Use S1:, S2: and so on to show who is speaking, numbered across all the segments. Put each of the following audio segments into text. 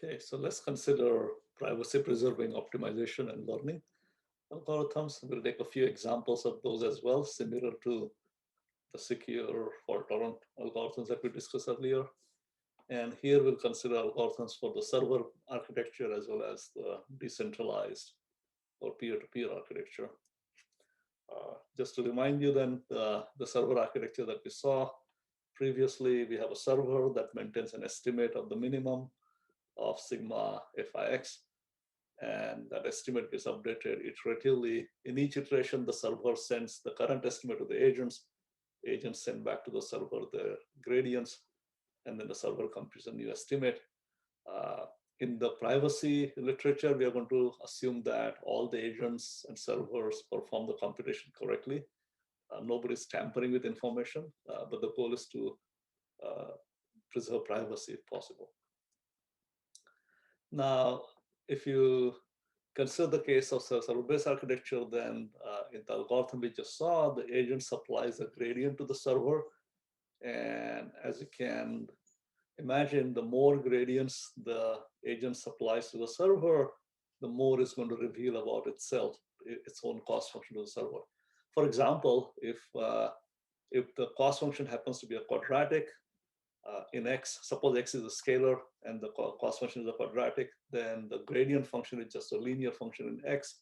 S1: Okay, so let's consider privacy-preserving optimization and learning algorithms. We'll take a few examples of those as well, similar to the secure fault-tolerant algorithms that we discussed earlier. And here we'll consider algorithms for the server architecture as well as the decentralized or peer-to-peer architecture. Just to remind you then, the server architecture that we saw previously, we have a server that maintains an estimate of the minimum of sigma FIX, and that estimate gets updated iteratively. In each iteration, the server sends the current estimate to the agents. Agents send back to the server their gradients, and then the server computes a new estimate. In the privacy literature, we are going to assume that all the agents and servers perform the computation correctly. Nobody's tampering with information, but the goal is to preserve privacy if possible. Now, if you consider the case of server-based architecture, then in the algorithm we just saw, the agent supplies a gradient to the server. And as you can imagine, the more gradients the agent supplies to the server, the more it's going to reveal about itself, its own cost function to the server. For example, if the cost function happens to be a quadratic in x, suppose x is a scalar and the cost function is a quadratic, then the gradient function is just a linear function in x.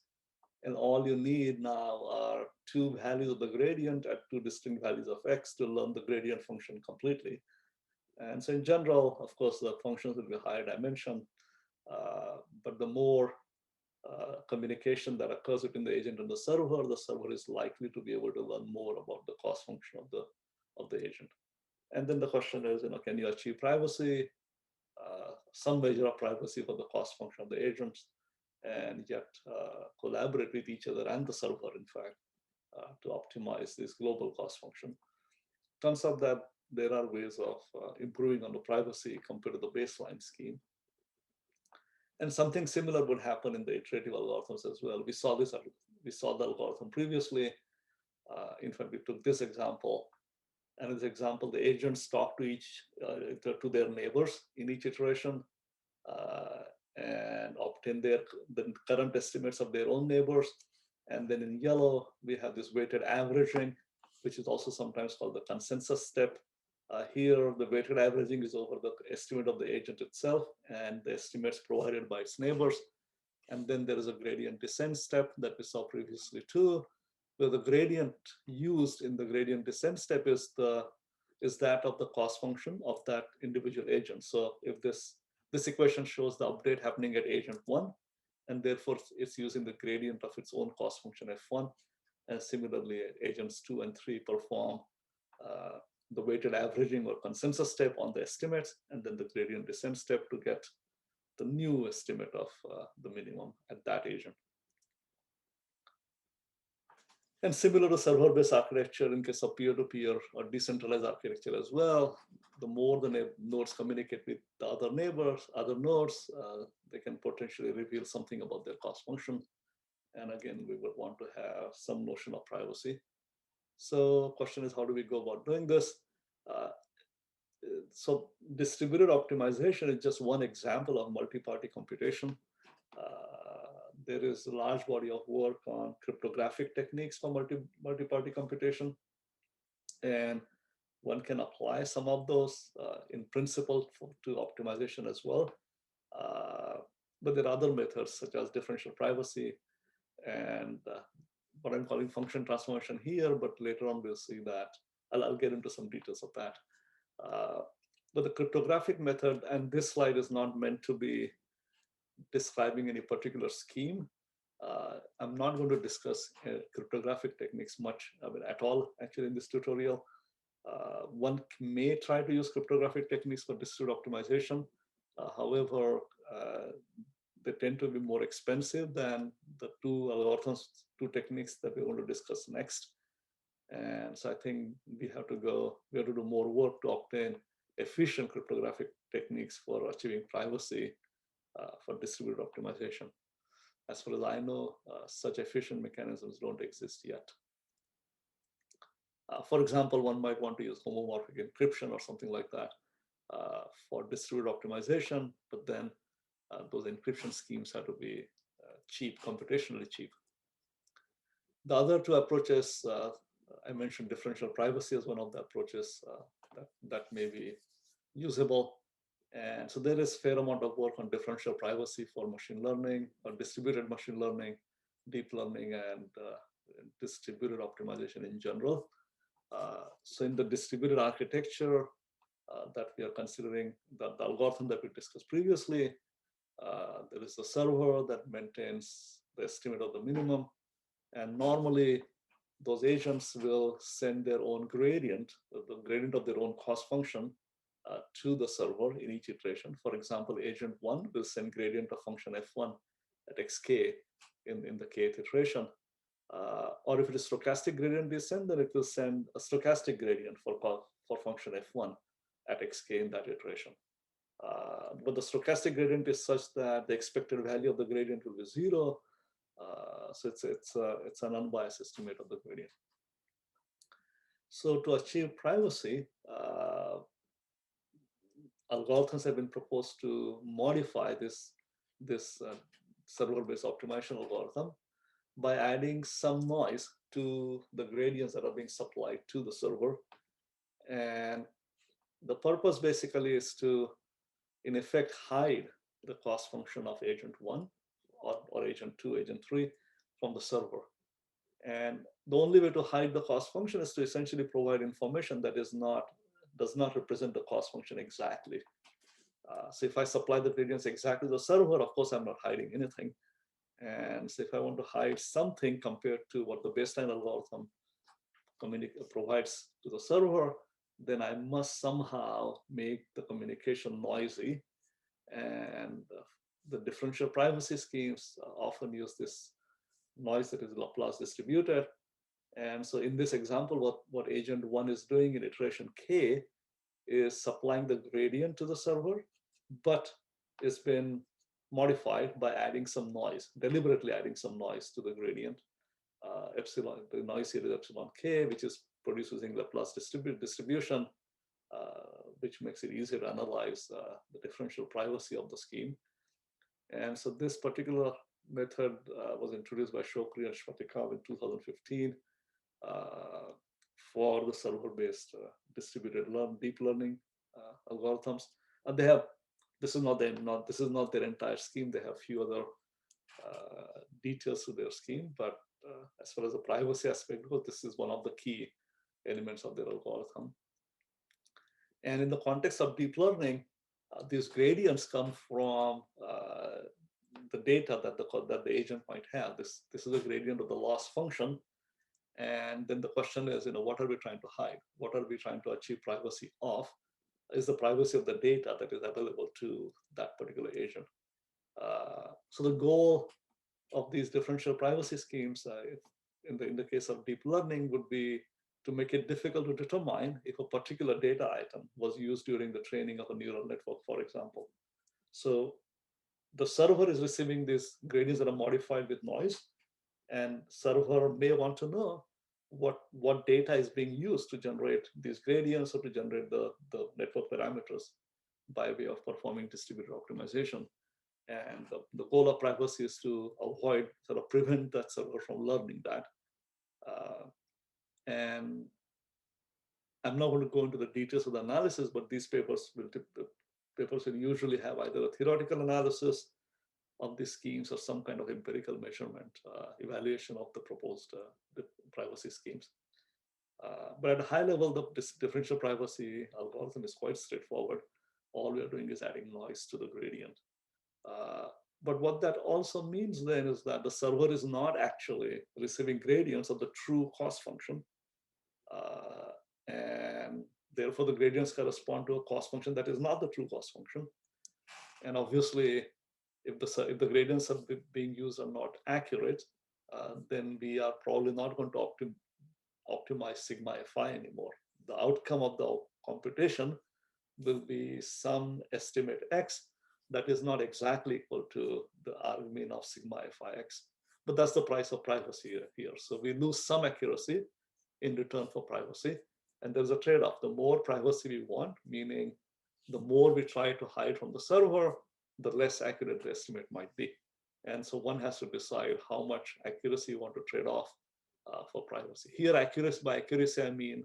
S1: And all you need now are two values of the gradient at two distinct values of x to learn the gradient function completely. And so in general, of course, the functions will be higher dimension, but the more communication that occurs between the agent and the server is likely to be able to learn more about the cost function of the agent. And then the question is, can you achieve privacy, some measure of privacy for the cost function of the agents, and yet collaborate with each other and the server, in fact, to optimize this global cost function. Turns out that there are ways of improving on the privacy compared to the baseline scheme. And something similar would happen in the iterative algorithms as well. We saw the algorithm previously. In fact, we took this example. And in this example, the agents talk to their neighbors in each iteration and obtain the current estimates of their own neighbors. And then in yellow, we have this weighted averaging, which is also sometimes called the consensus step. Here, the weighted averaging is over the estimate of the agent itself and the estimates provided by its neighbors. And then there is a gradient descent step that we saw previously too, where the gradient used in the gradient descent step is that of the cost function of that individual agent. So if this equation shows the update happening at agent 1, and therefore it's using the gradient of its own cost function f1. And similarly, agents 2 and 3 perform the weighted averaging or consensus step on the estimates, and then the gradient descent step to get the new estimate of the minimum at that agent. And similar to server-based architecture, in case of peer-to-peer or decentralized architecture as well, the more the nodes communicate with the other neighbors, other nodes, they can potentially reveal something about their cost function. And again, we would want to have some notion of privacy. So question is, how do we go about doing this? So distributed optimization is just one example of multi-party computation. There is a large body of work on cryptographic techniques for multi-party computation. And one can apply some of those in principle to optimization as well. But there are other methods such as differential privacy and what I'm calling function transformation here, but later on we'll see that. I'll get into some details of that. But the cryptographic method, and this slide is not meant to be describing any particular scheme. I'm not going to discuss cryptographic techniques much at all, actually, in this tutorial. One may try to use cryptographic techniques for distributed optimization. However, they tend to be more expensive than the two techniques that we're going to discuss next. And so I think we have to do more work to obtain efficient cryptographic techniques for achieving privacy for distributed optimization. As far as I know, such efficient mechanisms don't exist yet. For example, one might want to use homomorphic encryption or something like that for distributed optimization, but then those encryption schemes have to be cheap, computationally cheap. The other two approaches, I mentioned differential privacy as one of the approaches that may be usable. And so there is a fair amount of work on differential privacy for machine learning or distributed machine learning, deep learning, and distributed optimization in general. So in the distributed architecture that we are considering, the algorithm that we discussed previously, there is a server that maintains the estimate of the minimum. And normally, those agents will send their own gradient, the gradient of their own cost function, to the server in each iteration. For example, agent one will send gradient of function f1 at xk in the kth iteration. Or if it is stochastic gradient descent, then it will send a stochastic gradient for function f1 at xk in that iteration. But the stochastic gradient is such that the expected value of the gradient will be 0. So it's an unbiased estimate of the gradient. So to achieve privacy, algorithms have been proposed to modify this server-based optimization algorithm by adding some noise to the gradients that are being supplied to the server. And the purpose basically is to, in effect, hide the cost function of agent one or agent two, agent three from the server. And the only way to hide the cost function is to essentially provide information that does not represent the cost function exactly. So if I supply the gradients exactly to the server, of course, I'm not hiding anything. And so if I want to hide something compared to what the baseline algorithm provides to the server, then I must somehow make the communication noisy. And the differential privacy schemes often use this noise that is Laplace distributed. And so in this example, what agent one is doing in iteration k is supplying the gradient to the server, but it's been modified by adding some noise, deliberately adding some noise to the gradient. Epsilon, the noise here is epsilon k, which is produced using Laplace distribution, which makes it easier to analyze the differential privacy of the scheme. And so this particular method was introduced by Shokri and Shvatikov in 2015 for the server-based distributed deep learning algorithms. And they have, this is not their entire scheme. They have a few other details to their scheme, but as far as the privacy aspect goes, this is one of the key elements of their algorithm. And in the context of deep learning, these gradients come from the data that the agent might have. This is a gradient of the loss function. And then the question is, what are we trying to hide? What are we trying to achieve privacy of? Is the privacy of the data that is available to that particular agent. So the goal of these differential privacy schemes, in the case of deep learning, would be to make it difficult to determine if a particular data item was used during the training of a neural network, for example. So the server is receiving these gradients that are modified with noise, and server may want to know what data is being used to generate these gradients or to generate the network parameters by way of performing distributed optimization. And the goal of privacy is to avoid, sort of prevent that server from learning that. And I'm not going to go into the details of the analysis, but these papers will usually have either a theoretical analysis of these schemes or some kind of empirical measurement, evaluation of the proposed privacy schemes. But at a high level, this differential privacy algorithm is quite straightforward. All we are doing is adding noise to the gradient. But what that also means then is that the server is not actually receiving gradients of the true cost function. And therefore, the gradients correspond to a cost function that is not the true cost function. And obviously, if the gradients are being used are not accurate, then we are probably not going to optimize sigma fi anymore. The outcome of the computation will be some estimate x that is not exactly equal to the argmin of sigma fi x. But that's the price of privacy here. So we lose some accuracy in return for privacy. And there's a trade-off. The more privacy we want, meaning the more we try to hide from the server, the less accurate the estimate might be. And so one has to decide how much accuracy you want to trade off for privacy. Here, accuracy by accuracy, I mean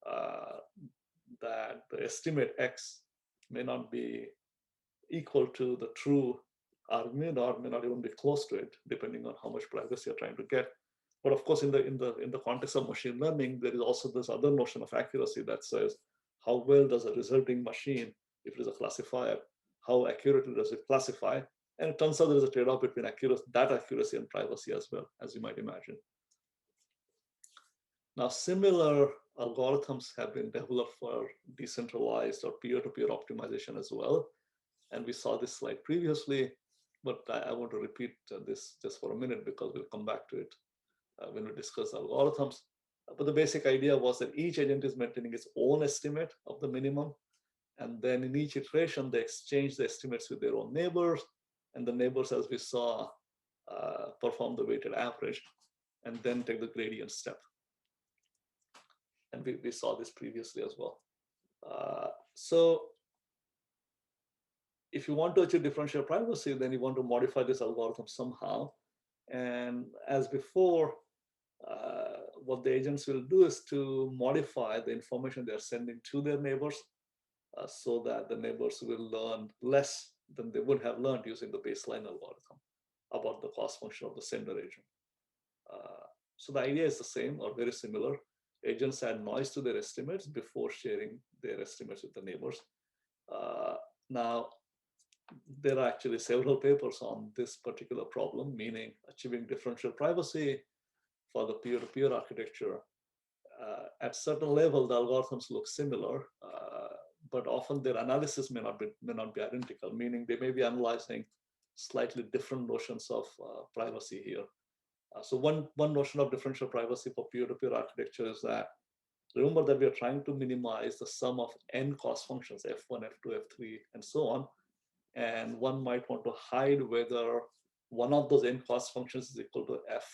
S1: uh, that the estimate X may not be equal to the true argument or may not even be close to it, depending on how much privacy you're trying to get. But of course, in the context of machine learning, there is also this other notion of accuracy that says how well does a resulting machine, if it is a classifier, how accurately does it classify? And it turns out there is a trade-off between data accuracy and privacy as well, as you might imagine. Now, similar algorithms have been developed for decentralized or peer-to-peer optimization as well. And we saw this slide previously, but I want to repeat this just for a minute because we'll come back to it when we discuss algorithms. But the basic idea was that each agent is maintaining its own estimate of the minimum. And then in each iteration, they exchange the estimates with their own neighbors. And the neighbors, as we saw, perform the weighted average and then take the gradient step. And we saw this previously as well. So if you want to achieve differential privacy, then you want to modify this algorithm somehow. And as before, what the agents will do is to modify the information they're sending to their neighbors so that the neighbors will learn less than they would have learned using the baseline algorithm about the cost function of the sender agent. So the idea is the same or very similar. Agents add noise to their estimates before sharing their estimates with the neighbors. Now, there are actually several papers on this particular problem, meaning achieving differential privacy for the peer-to-peer architecture. At certain level, the algorithms look similar, but often their analysis may not be identical, meaning they may be analyzing slightly different notions of privacy here. So one notion of differential privacy for peer-to-peer architecture is that, remember that we are trying to minimize the sum of n cost functions, F1, F2, F3, and so on. And one might want to hide whether one of those n cost functions is equal to F,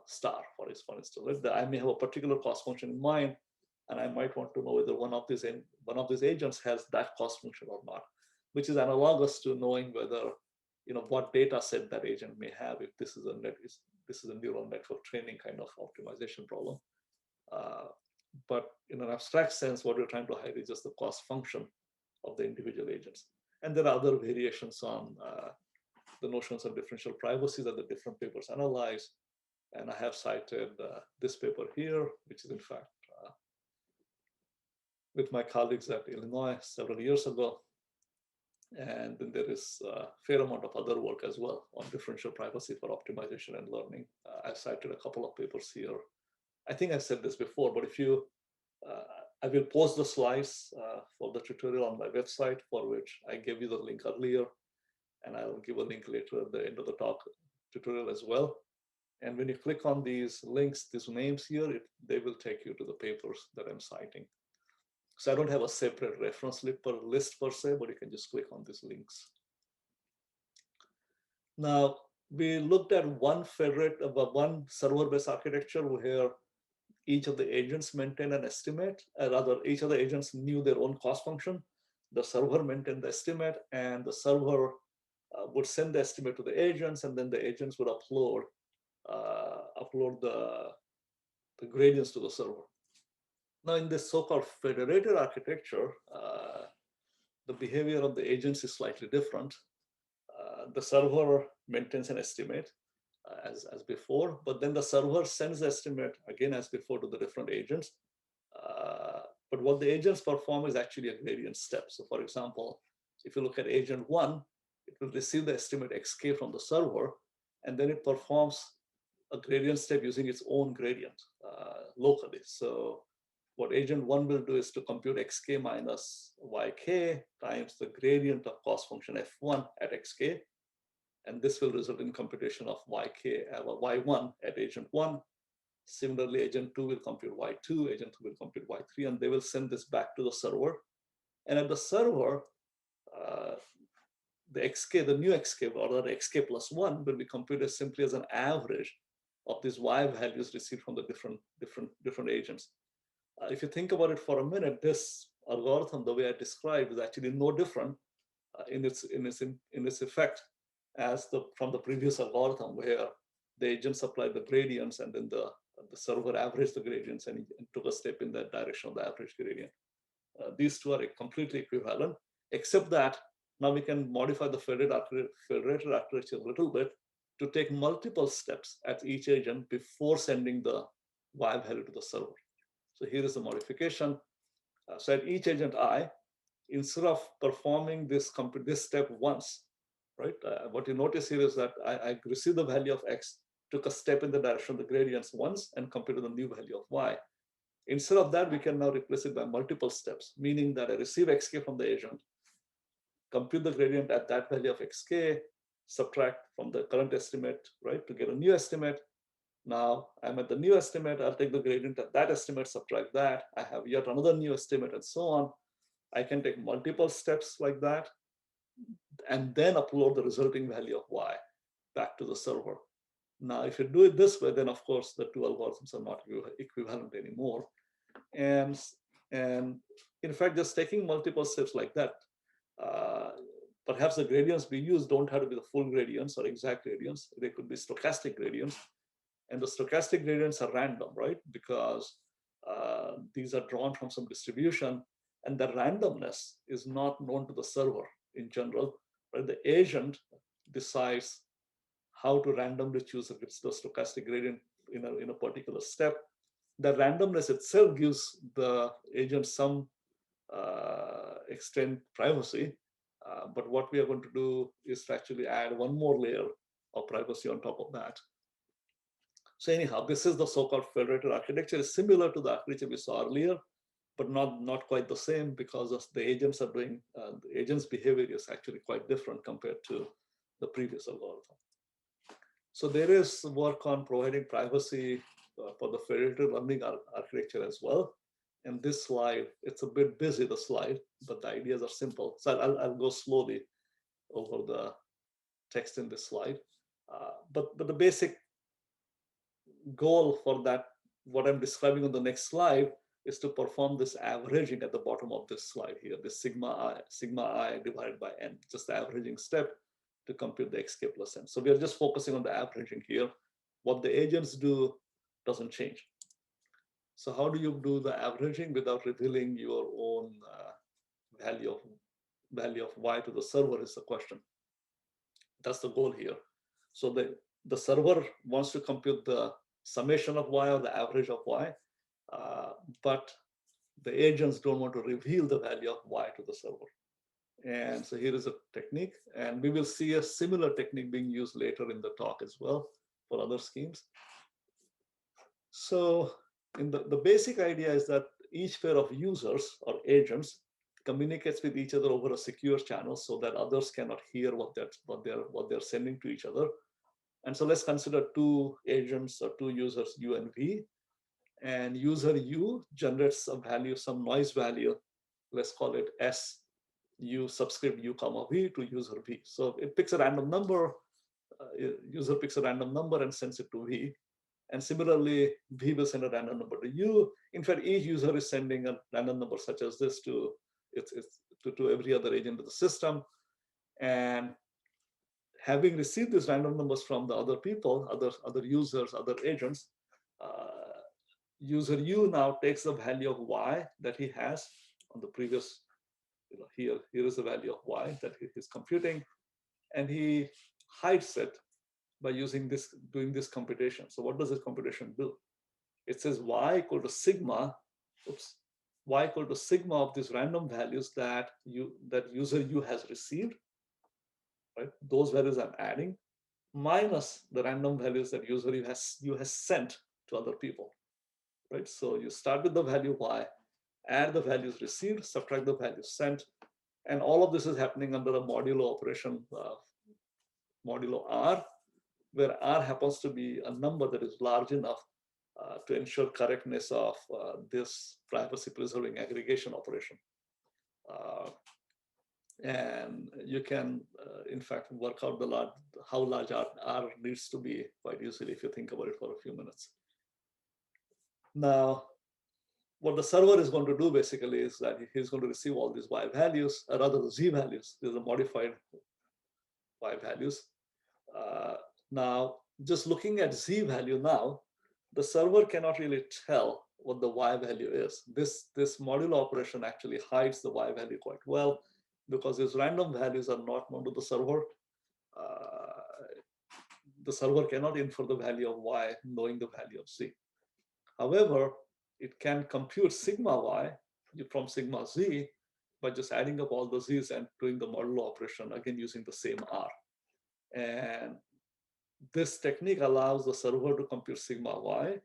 S1: star, for instance. I may have a particular cost function in mind, and I might want to know whether one of these agents has that cost function or not, which is analogous to knowing whether, what data set that agent may have if this is a neural network training kind of optimization problem. But in an abstract sense, what we're trying to hide is just the cost function of the individual agents. And there are other variations on the notions of differential privacy that the different papers analyze. And I have cited this paper here, which is in fact with my colleagues at Illinois several years ago. And then there is a fair amount of other work as well on differential privacy for optimization and learning. I've cited a couple of papers here. I think I've said this before, but I will post the slides for the tutorial on my website, for which I gave you the link earlier, and I'll give a link later at the end of the talk tutorial as well. And when you click on these links, these names here, they will take you to the papers that I'm citing. So I don't have a separate reference list per se, but you can just click on these links. Now, we looked at one server-based architecture where each of the agents maintain an estimate, rather each of the agents knew their own cost function. The server maintained the estimate, and the server would send the estimate to the agents, and then the agents would upload the gradients to the server. Now, in this so-called federated architecture, the behavior of the agents is slightly different. The server maintains an estimate as before, but then the server sends the estimate again as before to the different agents. But what the agents perform is actually a gradient step. So for example, if you look at agent 1, it will receive the estimate xk from the server, and then it performs a gradient step using its own gradient locally. So what agent 1 will do is to compute xk minus yk times the gradient of cost function f1 at xk. And this will result in computation of y1 at agent 1. Similarly, agent 2 will compute y2, agent 2 will compute y3, and they will send this back to the server. And at the server, the new xk, or the xk plus 1, will be computed simply as an average of these y values received from the different agents. If you think about it for a minute, this algorithm, the way I described, is actually no different in its effect as from the previous algorithm, where the agent supplied the gradients and then the server averaged the gradients and took a step in that direction of the average gradient. These two are completely equivalent, except that now we can modify the federated architecture a little bit to take multiple steps at each agent before sending the Y value to the server. So here is the modification. So at each agent I, instead of performing this step once, right? What you notice here is that I received the value of X, took a step in the direction of the gradients once, and computed the new value of Y. Instead of that, we can now replace it by multiple steps, meaning that I receive xk from the agent, compute the gradient at that value of xk, subtract from the current estimate, right, to get a new estimate. Now I'm at the new estimate, I'll take the gradient at that estimate, subtract that, I have yet another new estimate, and so on. I can take multiple steps like that, and then upload the resulting value of y back to the server. Now, if you do it this way, then of course the two algorithms are not equivalent anymore. And in fact, just taking multiple steps like that, uh, perhaps the gradients we use don't have to be the full gradients or exact gradients. They could be stochastic gradients. And the stochastic gradients are random, right? Because these are drawn from some distribution, and the randomness is not known to the server in general, right? The agent decides how to randomly choose the stochastic gradient in a particular step. The randomness itself gives the agent some extent privacy, but what we are going to do is to actually add one more layer of privacy on top of that. So anyhow, this is the so-called federated architecture. It's similar to the architecture we saw earlier, but not quite the same, because of the agents are doing, the agent's behavior is actually quite different compared to the previous algorithm. So there is work on providing privacy for the federated learning architecture as well. And this slide, it's a bit busy, the slide, but the ideas are simple. So I'll go slowly over the text in this slide. But the basic goal for that, what I'm describing on the next slide, is to perform this averaging at the bottom of this slide here, this sigma I divided by n, just the averaging step to compute the xk plus n. So we are just focusing on the averaging here. What the agents do doesn't change. So how do you do the averaging without revealing your own value of y to the server is the question. That's the goal here. So the server wants to compute the summation of y or the average of y, but the agents don't want to reveal the value of y to the server. And so here is a technique, and we will see a similar technique being used later in the talk as well for other schemes. So in the basic idea is that each pair of users or agents communicates with each other over a secure channel so that others cannot hear what they're sending to each other. And so let's consider two agents or two users, U and V. And user U generates a value, some noise value. Let's call it S U subscript U comma V to user V. So it picks a random number, user picks a random number and sends it to V. And similarly, V will send a random number to U. In fact, each user is sending a random number such as this to every other agent of the system. And having received these random numbers from the other people, other users, other agents, user U now takes the value of Y that he has on the previous, here is the value of Y that he is computing, and he hides it by doing this computation. So what does this computation do? It says Y equal to sigma, Y equal to sigma of these random values that user U has received, right? Those values I'm adding, minus the random values that user U has sent to other people, right? So you start with the value Y, add the values received, subtract the values sent, and all of this is happening under a modulo operation, modulo R, where R happens to be a number that is large enough to ensure correctness of this privacy-preserving aggregation operation. And you can, in fact, work out how large R needs to be quite easily if you think about it for a few minutes. Now, what the server is going to do basically is that he's going to receive all these y values, or rather the z values. These are modified y values. Uh, Now, just looking at z value now, the server cannot really tell what the y value is. This modulo operation actually hides the y value quite well because these random values are not known to the server. Uh, the server cannot infer the value of y knowing the value of z. However, it can compute sigma y from sigma z by just adding up all the z's and doing the modulo operation, again using the same r. And this technique allows the server to compute sigma y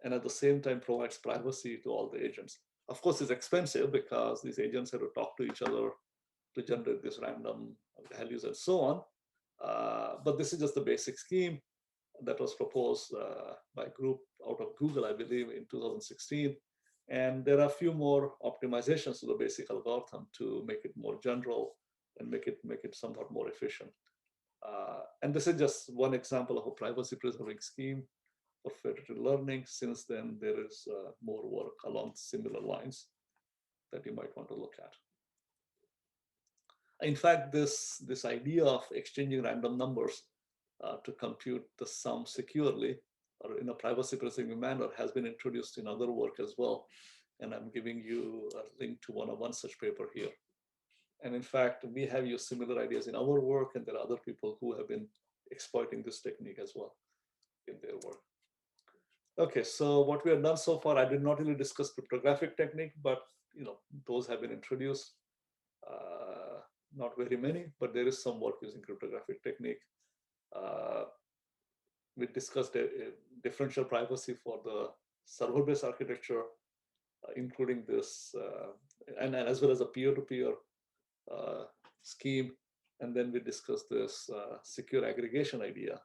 S1: and at the same time provides privacy to all the agents. Of course, it's expensive because these agents have to talk to each other to generate these random values and so on. But this is just the basic scheme that was proposed by a group out of Google, I believe, in 2016. And there are a few more optimizations to the basic algorithm to make it more general and make it somewhat more efficient. And this is just one example of a privacy preserving scheme for federated learning. Since then, there is more work along similar lines that you might want to look at. In fact, this idea of exchanging random numbers to compute the sum securely or in a privacy preserving manner has been introduced in other work as well. And I'm giving you a link to one such paper here. And in fact, we have used similar ideas in our work, and there are other people who have been exploiting this technique as well in their work. Okay, so what we have done so far, I did not really discuss cryptographic technique, but those have been introduced. Not very many, but there is some work using cryptographic technique. We discussed a differential privacy for the server-based architecture, including this, and as well as a peer-to-peer scheme. And then we discussed this secure aggregation idea,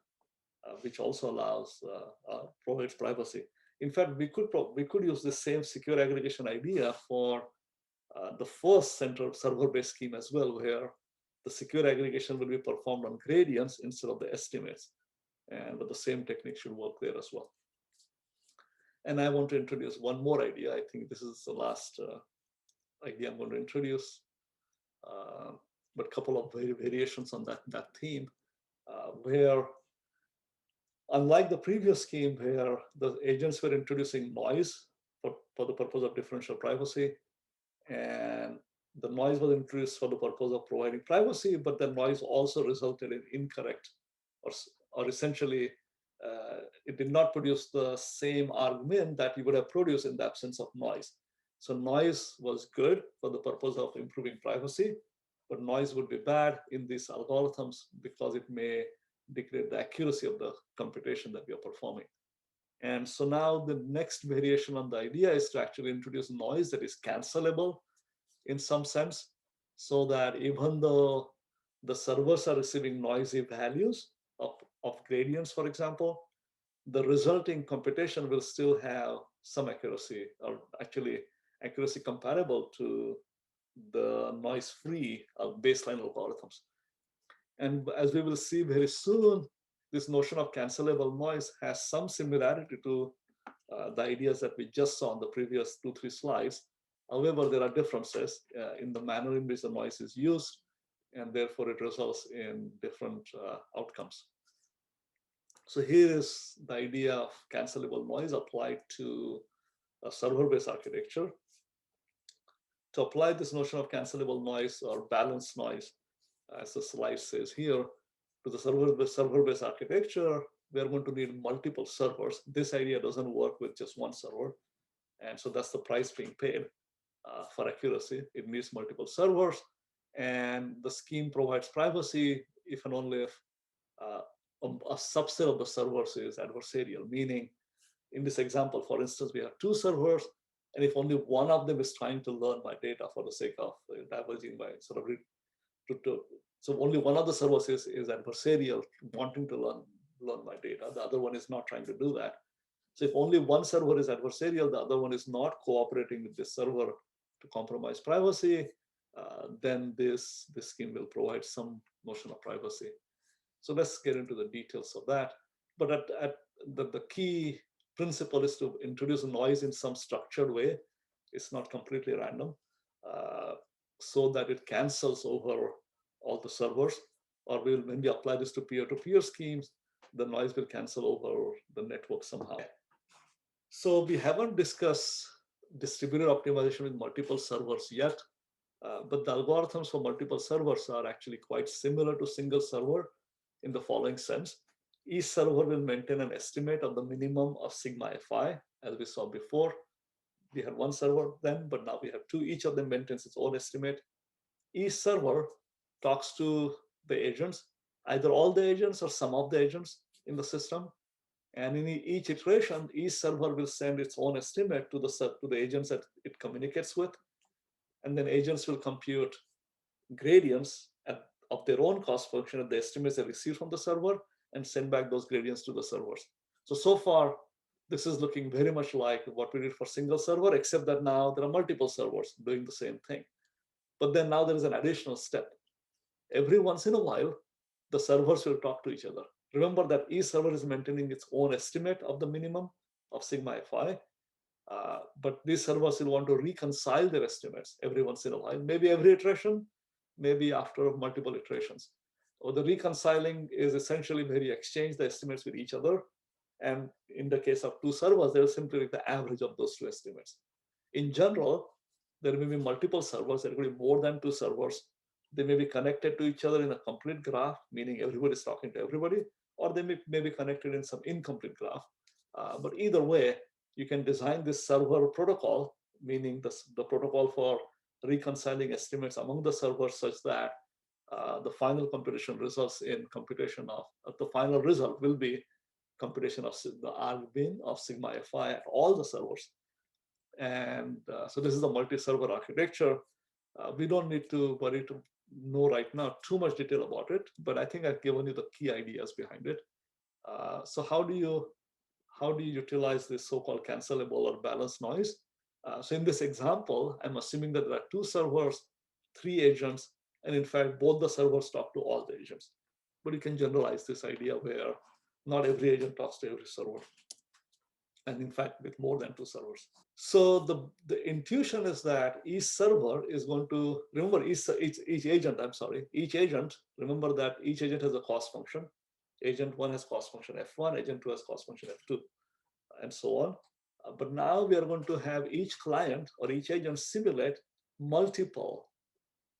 S1: which also allows provides privacy. In fact, we could use the same secure aggregation idea for the first server-based scheme as well, where the secure aggregation will be performed on gradients instead of the estimates. But the same technique should work there as well. And I want to introduce one more idea. I think this is the last idea I'm going to introduce, but a couple of variations on that theme, where unlike the previous scheme where the agents were introducing noise for the purpose of differential privacy, and the noise was introduced for the purpose of providing privacy, but the noise also resulted in incorrect or essentially it did not produce the same argument that you would have produced in the absence of noise. So noise was good for the purpose of improving privacy, but noise would be bad in these algorithms because it may degrade the accuracy of the computation that we are performing. And so now the next variation on the idea is to actually introduce noise that is cancelable in some sense, so that even though the servers are receiving noisy values of gradients, for example, the resulting computation will still have some accuracy, or actually accuracy comparable to the noise-free baseline algorithms. And as we will see very soon, this notion of cancelable noise has some similarity to the ideas that we just saw on the previous 2-3 slides. However, there are differences in the manner in which the noise is used, and therefore it results in different outcomes. So here is the idea of cancelable noise applied to a server-based architecture. To apply this notion of cancelable noise or balanced noise, as the slide says here, to the server-based architecture, we are going to need multiple servers. This idea doesn't work with just one server. And so that's the price being paid for accuracy. It needs multiple servers. And the scheme provides privacy if and only if a subset of the servers is adversarial, meaning in this example, for instance, we have 2 servers, and if only one of them is trying to learn my data for the sake of diverging my sort of so only one of the servers is adversarial, wanting to learn my data. The other one is not trying to do that. So if only one server is adversarial, the other one is not cooperating with this server to compromise privacy, then this scheme will provide some notion of privacy. So let's get into the details of that. But the key principle is to introduce noise in some structured way It's not completely random, so that it cancels over all the servers. Or we'll, when we apply this to peer-to-peer schemes, the noise will cancel over the network somehow. So we haven't discussed distributed optimization with multiple servers yet, but the algorithms for multiple servers are actually quite similar to single server in the following sense. Each server will maintain an estimate of the minimum of sigma fi, as we saw before. We had one server then, but now we have two. Each of them maintains its own estimate. Each server talks to the agents, either all the agents or some of the agents in the system. And in each iteration, each server will send its own estimate to the agents that it communicates with. And then agents will compute gradients of their own cost function at the estimates they receive from the server and send back those gradients to the servers. So far, this is looking very much like what we did for single server, except that now there are multiple servers doing the same thing. But then now there is an additional step. Every once in a while, the servers will talk to each other. Remember that each server is maintaining its own estimate of the minimum of sigma fi, but these servers will want to reconcile their estimates every once in a while, maybe every iteration, maybe after multiple iterations. Or the reconciling is essentially where you exchange the estimates with each other. And in the case of two servers, they'll simply take the average of those two estimates. In general, there may be multiple servers, there will be more than two servers. They may be connected to each other in a complete graph, meaning everybody is talking to everybody, or they may be connected in some incomplete graph. But either way, you can design this server protocol, meaning the protocol for reconciling estimates among the servers such that the final computation results in computation of the final result will be computation of the argmin of sigma fi at all the servers. And so this is a multi-server architecture. We don't need to worry to know right now too much detail about it, but I think I've given you the key ideas behind it. So how do you utilize this so-called cancelable or balanced noise? So in this example, I'm assuming that there are two servers, three agents, and in fact, both the servers talk to all the agents. But you can generalize this idea where not every agent talks to every server. And in fact, with more than two servers. So the intuition is that each server is going to, remember each agent, remember that each agent has a cost function. Agent one has cost function F1, agent two has cost function F2, and so on. But now we are going to have each client or each agent simulate multiple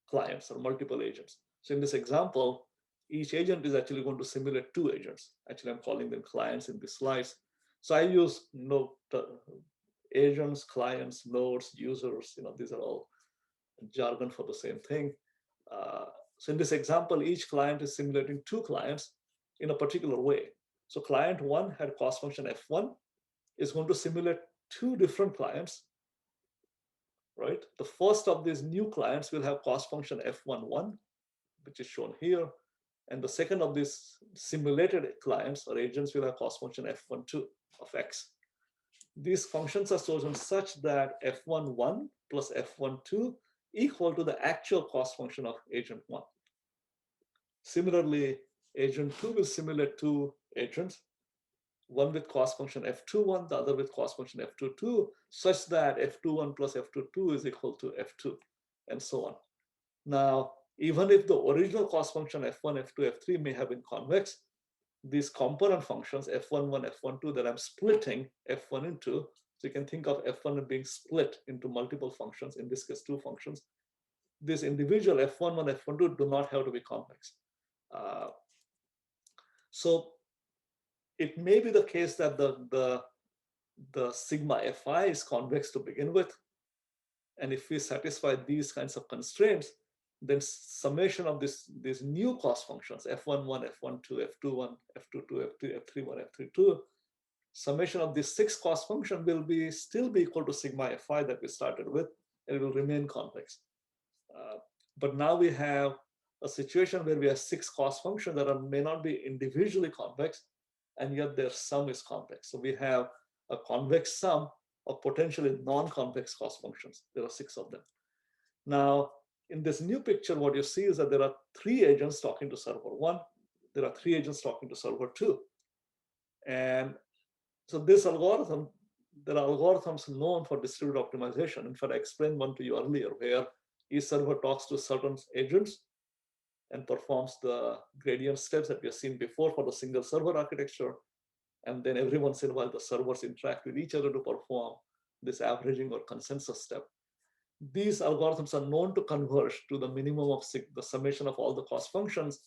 S1: clients or multiple agents. So in this example, each agent is actually going to simulate two agents. Actually, I'm calling them clients in these slides. So I use agents, clients, nodes, users. These are all jargon for the same thing. So in this example, each client is simulating two clients in a particular way. So client one had cost function F1 is going to simulate two different clients, right? The first of these new clients will have cost function F11, which is shown here. And the second of these simulated clients or agents will have cost function F12 of X. These functions are chosen such that F11 plus F12 equal to the actual cost function of agent one. Similarly, agent two will simulate two agents, one with cost function F21, the other with cost function F22, such that F21 plus F22 is equal to F2, and so on. Now, even if the original cost function F1, F2, F3 may have been convex, these component functions, F11, F12, that I'm splitting F1 into, so you can think of F1 being split into multiple functions, in this case, two functions. This individual F11, F12 do not have to be convex. So it may be the case that the sigma fi is convex to begin with. And if we satisfy these kinds of constraints, then summation of these new cost functions, F11, F12, F21, F22, F31, F32, summation of these six cost functions will still be equal to sigma fi that we started with, and it will remain convex. But now we have a situation where we have six cost functions that may not be individually convex, and yet their sum is convex. So we have a convex sum of potentially non-convex cost functions. There are six of them. Now, in this new picture, what you see is that there are three agents talking to server one. There are three agents talking to server two. And so this algorithm there are algorithms known for distributed optimization. In fact, I explained one to you earlier where each server talks to certain agents and performs the gradient steps that we have seen before for the single server architecture. And then every once in a while, the servers interact with each other to perform this averaging or consensus step. These algorithms are known to converge to the minimum of the summation of all the cost functions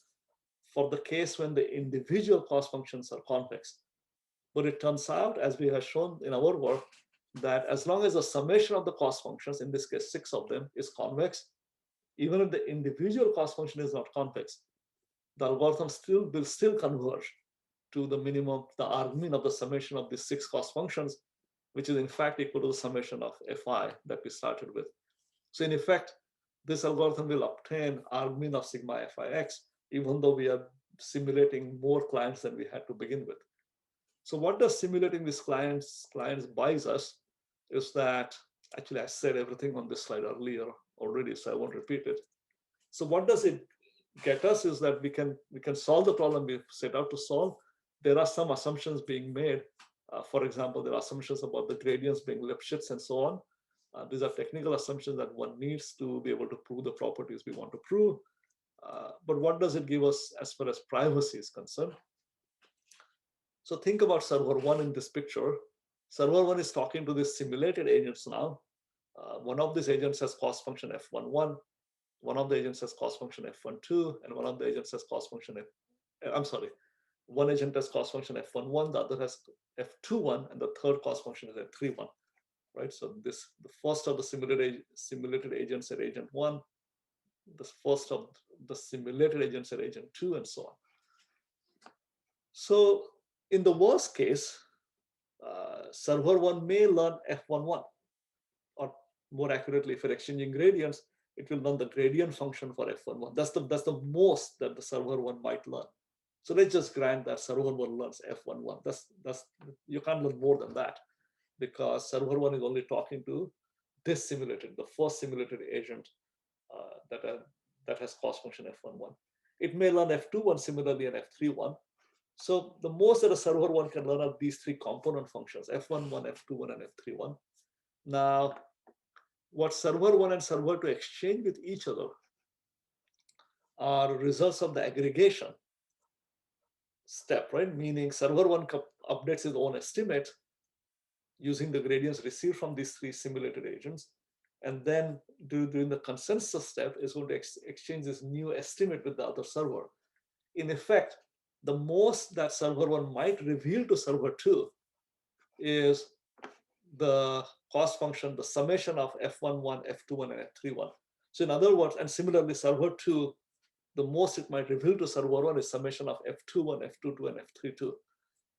S1: for the case when the individual cost functions are convex. But it turns out, as we have shown in our work, that as long as the summation of the cost functions, in this case 6 of them, is convex, even if the individual cost function is not convex, the algorithm will still converge to the minimum, the argmin of the summation of these 6 cost functions, which is in fact equal to the summation of fi that we started with. So in effect, this algorithm will obtain argmin of sigma fix, even though we are simulating more clients than we had to begin with. So what does simulating these clients buys us is that, actually I said everything on this slide earlier already, so I won't repeat it. So what does it get us is that we can solve the problem we set out to solve. There are some assumptions being made. For example, there are assumptions about the gradients being Lipschitz and so on. These are technical assumptions that one needs to be able to prove the properties we want to prove. But what does it give us as far as privacy is concerned? So think about server one in this picture. Server one is talking to these simulated agents now. One of these agents has cost function f11. One of the agents has cost function f12, and one of the agents has cost function I'm sorry, one agent has cost function f11, the other has f21, and the third cost function is f31, right? So the first of the simulated agents at agent one, the first of the simulated agents at agent two, and so on. So in the worst case, server one may learn f11, or more accurately, if you're exchanging gradients, it will learn the gradient function for f11. That's the most that the server one might learn. So let's just grant that server one learns f11. That's you can't learn more than that, because server one is only talking to this simulated, the first simulated agent that has cost function f11. It may learn f21 similarly and f31. So the most that a server one can learn are these three component functions, f11, f21, and f31. Now, what server one and server two exchange with each other are results of the aggregation step, right? Meaning server one updates its own estimate using the gradients received from these three simulated agents. And then during the consensus step is going to exchange this new estimate with the other server. In effect, the most that server one might reveal to server two is the cost function, the summation of f11, f21, and f31. So in other words, and similarly, server two, the most it might reveal to server one is summation of f21, f22, and f32.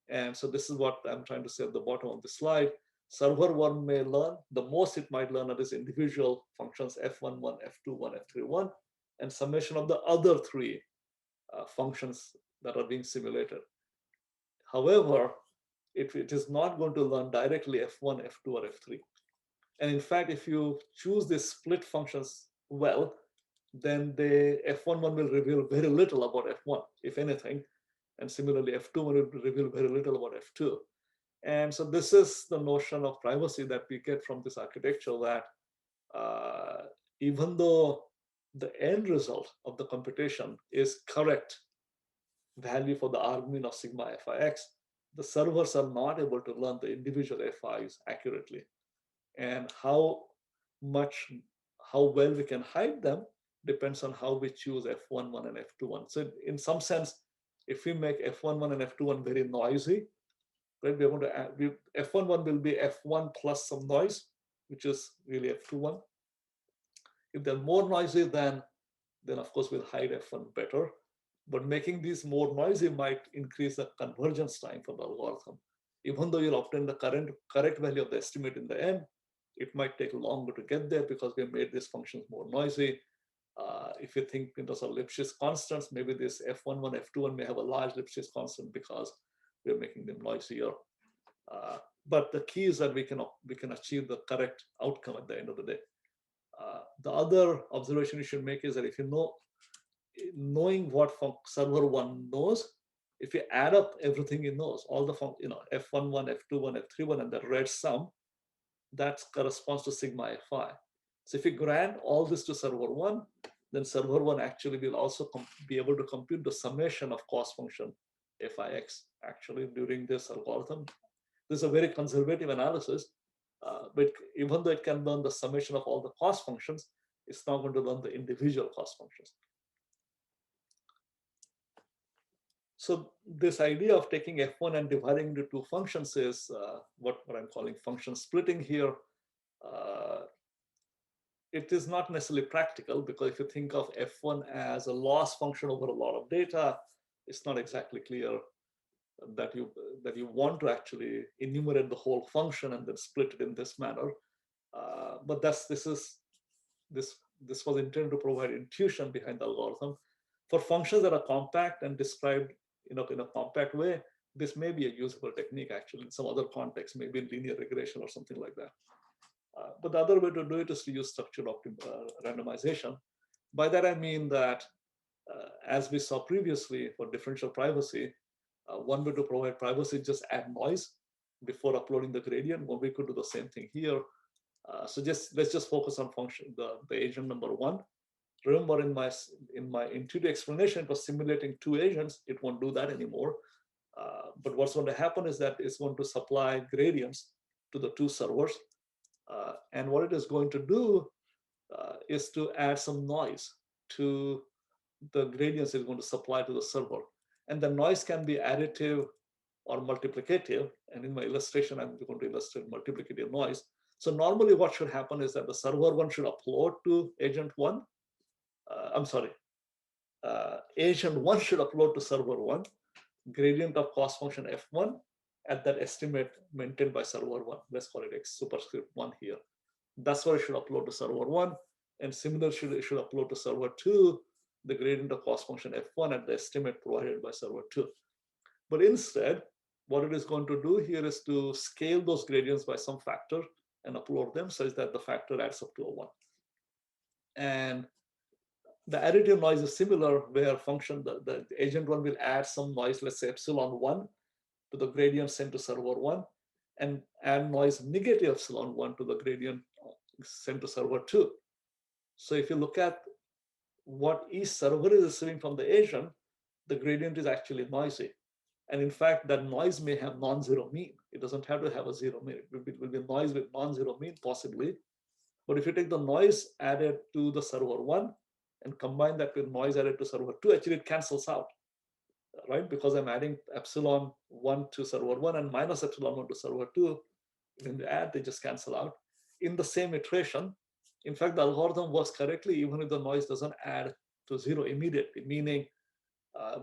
S1: And so this is what I'm trying to say at the bottom of the slide. Server one may learn, the most it might learn are these individual functions f11, f21, f31, and summation of the other three functions that are being simulated. However, it is not going to learn directly f1, f2, or f3. And in fact, if you choose these split functions well, then the f11 will reveal very little about f1, if anything. And similarly, f2 will reveal very little about f2. And so this is the notion of privacy that we get from this architecture, that even though the end result of the computation is correct value for the argmin of sigma fix, the servers are not able to learn the individual FIs accurately. And how well we can hide them depends on how we choose f11 and f21. So in some sense, if we make f11 and f21 very noisy, right, we're going to add, f11 will be f1 plus some noise, which is really f21. If they're more noisy, then of course we'll hide f1 better. But making these more noisy might increase the convergence time for the algorithm. Even though you'll obtain the correct value of the estimate in the end, it might take longer to get there because we have made these functions more noisy. If you think in terms of Lipschitz constants, maybe this f11, f21 may have a large Lipschitz constant because we're making them noisier. But the key is that we can achieve the correct outcome at the end of the day. The other observation you should make is that if you know, knowing what server one knows if you add up everything in those, all the F11, F21, F31, and the red sum, that corresponds to sigma Fi. So if you grant all this to server one, then server one actually will also be able to compute the summation of cost function Fix actually during this algorithm. This is a very conservative analysis, but even though it can learn the summation of all the cost functions, it's not going to learn the individual cost functions. So this idea of taking F1 and dividing into two functions is what I'm calling function splitting here. It is not necessarily practical, because if you think of F1 as a loss function over a lot of data, it's not exactly clear that you want to actually enumerate the whole function and then split it in this manner. But this was intended to provide intuition behind the algorithm. For functions that are compact and described in a compact way, this may be a usable technique actually in some other context, maybe in linear regression or something like that. But the other way to do it is to use structured randomization. By that I mean that, as we saw previously for differential privacy, one way to provide privacy is just add noise before uploading the gradient. Well, we could do the same thing here. So let's just focus on function, the agent number one. Remember, in my intuitive explanation, it was simulating two agents. It won't do that anymore. But what's going to happen is that it's going to supply gradients to the two servers. And what it is going to do is to add some noise to the gradients it's going to supply to the server. And the noise can be additive or multiplicative. And in my illustration, I'm going to illustrate multiplicative noise. So normally what should happen is that the server one should upload to agent one. Agent one should upload to server one gradient of cost function F1 at that estimate maintained by server one. Let's call it X superscript one here. That's what it should upload to server one. And similarly, it should upload to server two the gradient of cost function F1 at the estimate provided by server two. But instead, what it is going to do here is to scale those gradients by some factor and upload them such that the factor adds up to a one. And the additive noise is similar, where the agent one will add some noise, let's say epsilon one, to the gradient sent to server one, and add noise negative epsilon one to the gradient sent to server two. So if you look at what each server is receiving from the agent, the gradient is actually noisy. And in fact, that noise may have non-zero mean. It doesn't have to have a zero mean. It will be noise with non-zero mean, possibly. But if you take the noise added to the server one and combine that with noise added to server two, actually it cancels out, right? Because I'm adding epsilon one to server one and minus epsilon one to server two. When you add, they just cancel out. In the same iteration, in fact, the algorithm works correctly even if the noise doesn't add to zero immediately, meaning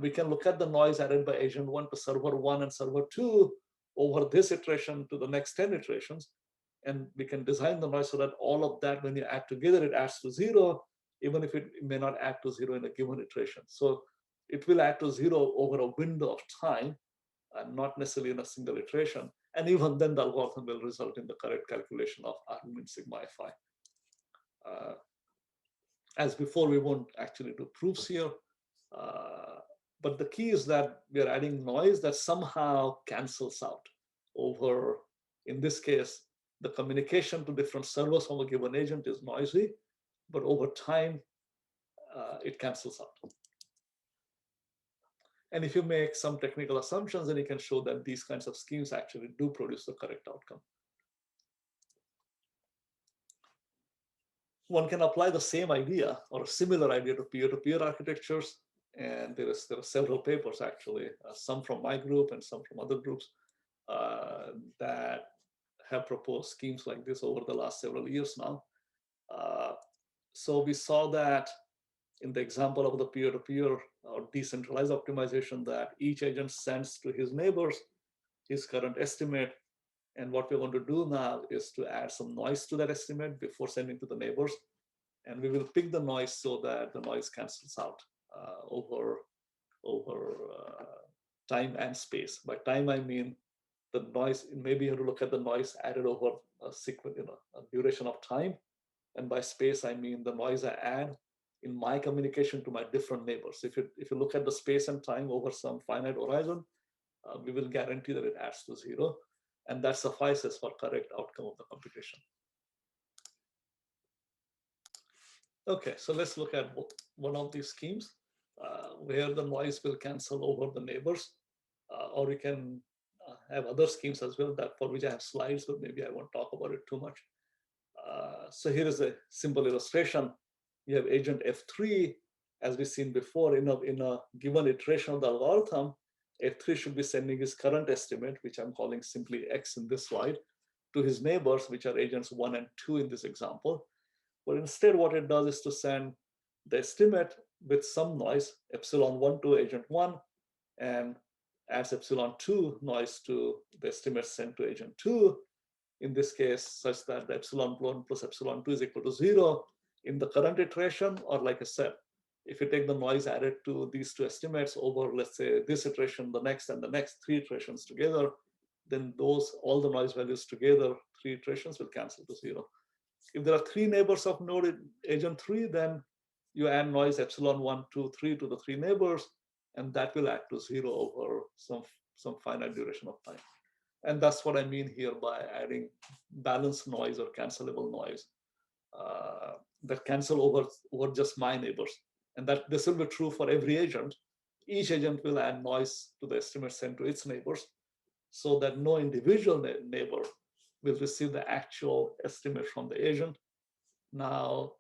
S1: we can look at the noise added by agent one to server one and server two over this iteration to the next 10 iterations. And we can design the noise so that all of that, when you add together, it adds to zero, even if it may not add to zero in a given iteration. So it will add to zero over a window of time, and not necessarily in a single iteration. And even then, the algorithm will result in the correct calculation of argument sigma Fi. As before, we won't actually do proofs here. But the key is that we are adding noise that somehow cancels out over, in this case, the communication to different servers from a given agent is noisy, but over time, it cancels out. And if you make some technical assumptions, then you can show that these kinds of schemes actually do produce the correct outcome. One can apply the same idea or a similar idea to peer-to-peer architectures. And there are several papers actually, some from my group and some from other groups that have proposed schemes like this over the last several years now. So we saw that in the example of the peer-to-peer or decentralized optimization, that each agent sends to his neighbors his current estimate. And what we're going to do now is to add some noise to that estimate before sending to the neighbors. And we will pick the noise so that the noise cancels out over time and space. By time, I mean the noise. Maybe you have to look at the noise added over a sequence, a duration of time. And by space, I mean the noise I add in my communication to my different neighbors. If you look at the space and time over some finite horizon, we will guarantee that it adds to 0. And that suffices for correct outcome of the computation. Okay, so let's look at one of these schemes where the noise will cancel over the neighbors, or we can have other schemes as well that for which I have slides, but maybe I won't talk about it too much. So here is a simple illustration. You have agent F3, as we've seen before, in a given iteration of the algorithm, F3 should be sending his current estimate, which I'm calling simply X in this slide, to his neighbors, which are agents 1 and 2 in this example. But instead, what it does is to send the estimate with some noise, epsilon1 to agent 1, and adds epsilon2 noise to the estimate sent to agent 2, in this case, such that the epsilon1 plus epsilon2 is equal to 0 in the current iteration, or like I said, if you take the noise added to these two estimates over, let's say, this iteration, the next, and the next 3 iterations together, then all the noise values together, 3 iterations will cancel to 0. If there are 3 neighbors of node agent 3, then you add noise epsilon1, 2, 3 to the 3 neighbors, and that will add to 0 over some finite duration of time. And that's what I mean here by adding balanced noise or cancelable noise that cancel over just my neighbors. And that this will be true for every agent. Each agent will add noise to the estimate sent to its neighbors so that no individual neighbor will receive the actual estimate from the agent. Now,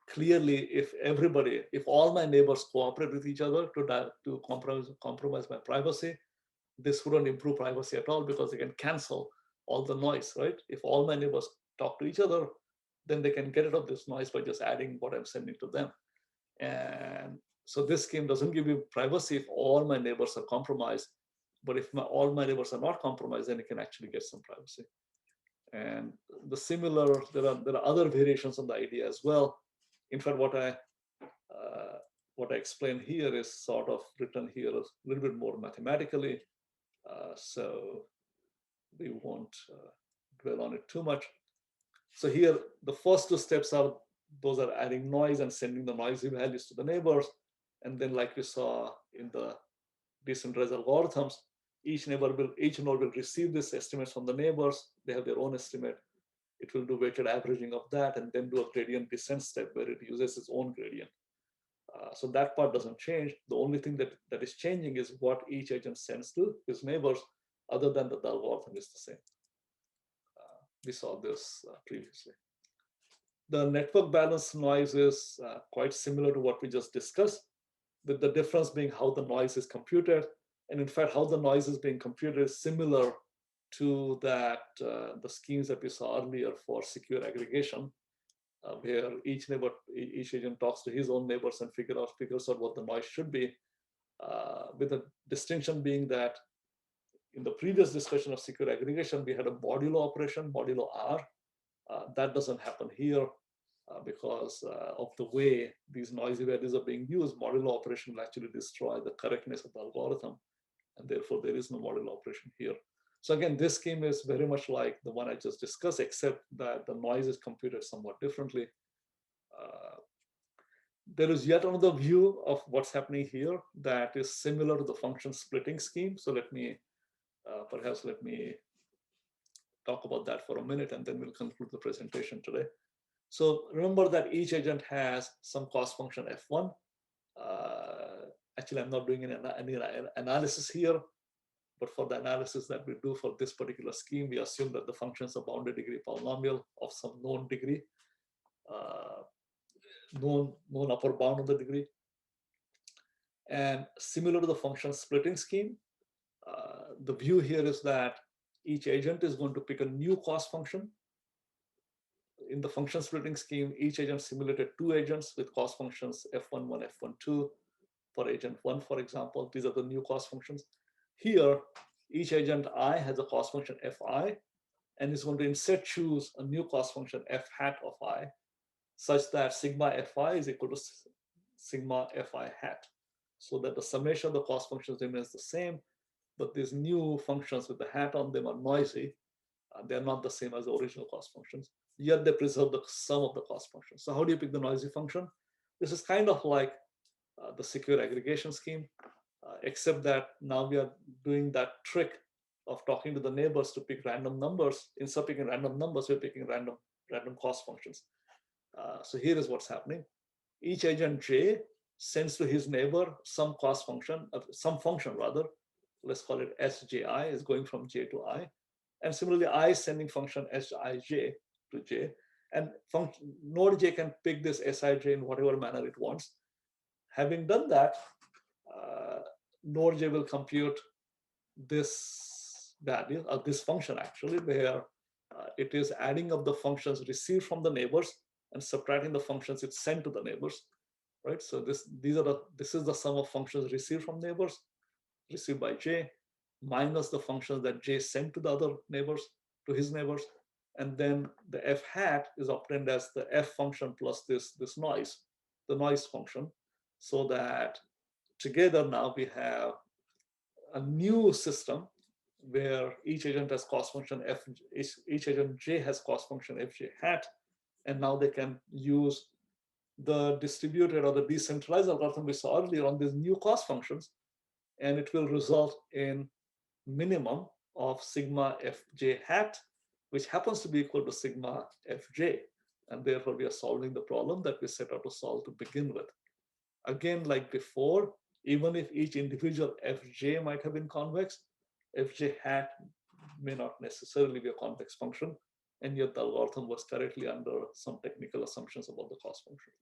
S1: clearly, if all my neighbors cooperate with each other to compromise my privacy, this wouldn't improve privacy at all because they can cancel all the noise, right? If all my neighbors talk to each other, then they can get rid of this noise by just adding what I'm sending to them. And so this scheme doesn't give you privacy if all my neighbors are compromised, but if all my neighbors are not compromised, then you can actually get some privacy. And there are other variations on the idea as well. In fact, what I explained here is sort of written here a little bit more mathematically. So we won't dwell on it too much. So here, the first 2 steps are adding noise and sending the noisy values to the neighbors. And then, like we saw in the decentralized algorithms, each node will receive these estimates from the neighbors. They have their own estimate. It will do weighted averaging of that and then do a gradient descent step where it uses its own gradient. So that part doesn't change. The only thing that is changing is what each agent sends to his neighbors. Other than that, the algorithm is the same. We saw this previously. The network balance noise is quite similar to what we just discussed, with the difference being how the noise is computed. And in fact, how the noise is being computed is similar to the schemes that we saw earlier for secure aggregation, where each agent talks to his own neighbors and figures out what the noise should be, with the distinction being that in the previous discussion of secure aggregation, we had a modulo operation, modulo R. That doesn't happen here because of the way these noisy values are being used. Modulo operation will actually destroy the correctness of the algorithm, and therefore there is no modulo operation here. So again, this scheme is very much like the one I just discussed, except that the noise is computed somewhat differently. There is yet another view of what's happening here that is similar to the function splitting scheme. So perhaps let me talk about that for a minute, and then we'll conclude the presentation today. So remember that each agent has some cost function F1. Actually, I'm not doing any analysis here, but for the analysis that we do for this particular scheme, we assume that the function is a bounded degree polynomial of some known degree, known upper bound of the degree. And similar to the function splitting scheme, the view here is that each agent is going to pick a new cost function. In the function splitting scheme, each agent simulated 2 agents with cost functions F11, F12 for agent 1, for example. These are the new cost functions. Here, each agent I has a cost function Fi, and is going to instead choose a new cost function F hat of I, such that sigma Fi is equal to sigma Fi hat, so that the summation of the cost functions remains the same, but these new functions with the hat on them are noisy. They're not the same as the original cost functions, yet they preserve the sum of the cost functions. So how do you pick the noisy function? This is kind of like the secure aggregation scheme, except that now we are doing that trick of talking to the neighbors to pick random numbers. Instead of picking random numbers, we're picking random cost functions. So here is what's happening. Each agent J sends to his neighbor some cost function, some function rather. Let's call it Sji, is going from J to I. And similarly, I is sending function Sij to J. And node J can pick this Sij in whatever manner it wants. Having done that, node J will compute this value, or this function actually, where it is adding up the functions received from the neighbors and subtracting the functions it sent to the neighbors, right? So this is the sum of functions received from neighbors, received by J, minus the functions that J sent to the other neighbors, to his neighbors, and then the f hat is obtained as the f function plus this noise, the noise function, so that together now we have a new system where each agent has cost function f, each agent J has cost function fj hat, and now they can use the distributed or the decentralized algorithm we saw earlier on these new cost functions, and it will result in minimum of sigma fj hat, which happens to be equal to sigma fj. And therefore, we are solving the problem that we set out to solve to begin with. Again, like before, even if each individual fj might have been convex, fj hat may not necessarily be a convex function, and yet the algorithm was correctly under some technical assumptions about the cost function.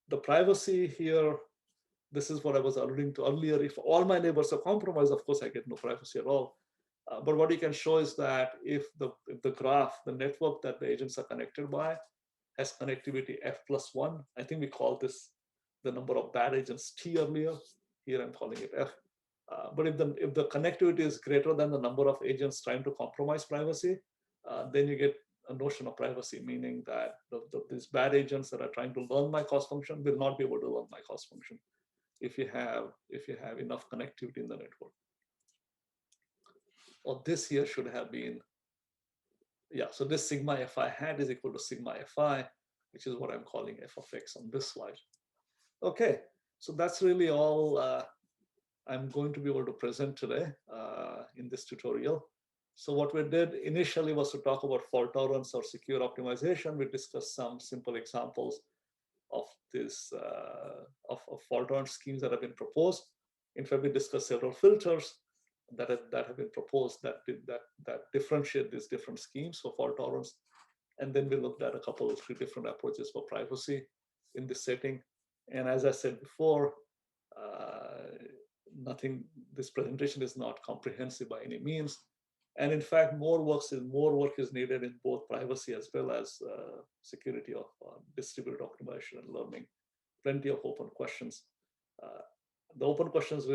S1: The privacy here, this is what I was alluding to earlier. If all my neighbors are compromised, of course, I get no privacy at all. But what you can show is that if the graph, the network that the agents are connected by, has connectivity f+1, I think we called this the number of bad agents T earlier. Here I'm calling it F. But if the connectivity is greater than the number of agents trying to compromise privacy, then you get a notion of privacy, meaning that these bad agents that are trying to learn my cost function will not be able to learn my cost function if you have enough connectivity in the network. Or this here should have been, yeah, so this sigma fi hat is equal to sigma fi, which is what I'm calling f of x on this slide. Okay, so that's really all I'm going to be able to present today in this tutorial. So what we did initially was to talk about fault tolerance or secure optimization. We discussed some simple examples of this of fault tolerance schemes that have been proposed. In fact, we discussed several filters that have been proposed that differentiate these different schemes for fault tolerance. And then we looked at a couple of 3 different approaches for privacy in this setting. And as I said before, this presentation is not comprehensive by any means. And in fact, more work is needed in both privacy as well as security of distributed optimization and learning. Plenty of open questions. The open questions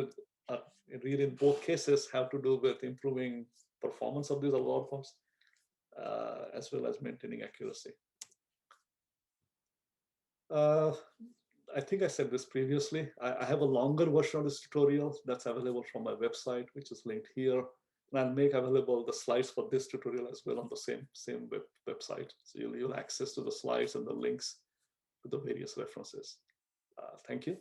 S1: really in both cases have to do with improving performance of these algorithms as well as maintaining accuracy. I think I said this previously. I have a longer version of this tutorial that's available from my website, which is linked here. And I'll make available the slides for this tutorial as well on the same website. So you'll access to the slides and the links to the various references. Thank you.